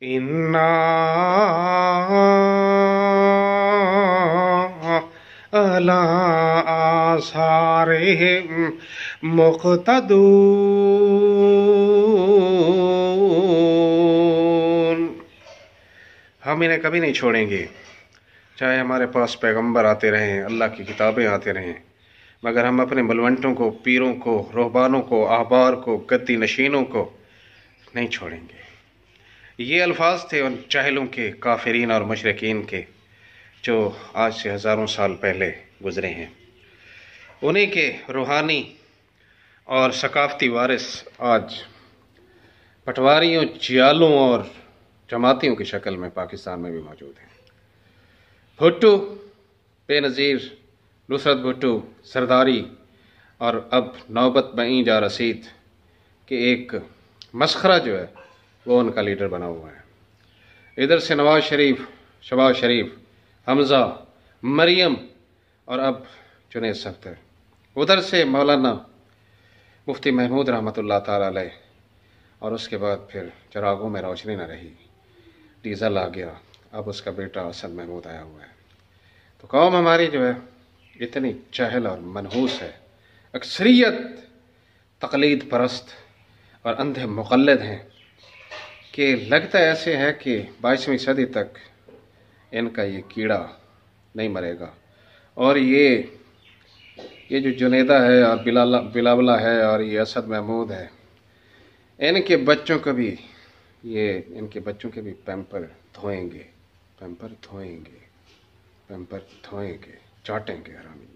इन्ना अला आसारिहिम मुक़्तदून। हम इन्हें कभी नहीं छोड़ेंगे, चाहे हमारे पास पैगंबर आते रहें, अल्लाह की किताबें आते रहें, मगर हम अपने बलवंटों को, पीरों को, रहबानों को, अहबार को, गद्दी नशीनों को नहीं छोड़ेंगे। ये अल्फाज थे उन जाहिलों के, काफिरीन और मुशरिकीन के, जो आज से हज़ारों साल पहले गुजरे हैं। उन्हीं के रूहानी और सकाफती वारिस आज पटवारियों, जियालों और जमातियों की शक्ल में पाकिस्तान में भी मौजूद हैं। भुट्टो, बेनज़ीर, नुसरत भुट्टो, सरदारी, और अब नौबत बई जा रसीद कि एक मसखरा जो है वो उनका लीडर बना हुआ है। इधर से नवाज शरीफ, शहबाज शरीफ, हमज़ा, मरियम और अब जुनैद सफ़दर, उधर से मौलाना मुफ्ती महमूद रहमतुल्लाह ताला अलैह, और उसके बाद फिर चिरागों में रोशनी न रही, डीज़ल आ गया, अब उसका बेटा असद महमूद आया हुआ है। तो कौम हमारी जो है इतनी जाहिल और मनहूस है, अक्सरियत तक़लीद परस्त और अंधे मुक़ल्लिद हैं कि लगता ऐसे है कि 22वीं सदी तक इनका ये कीड़ा नहीं मरेगा। और ये जो जुनैदा है और बिलावला है और ये असद महमूद है, इनके बच्चों को भी इनके बच्चों के भी पैम्पर धोएंगे, चाटेंगे हरामी।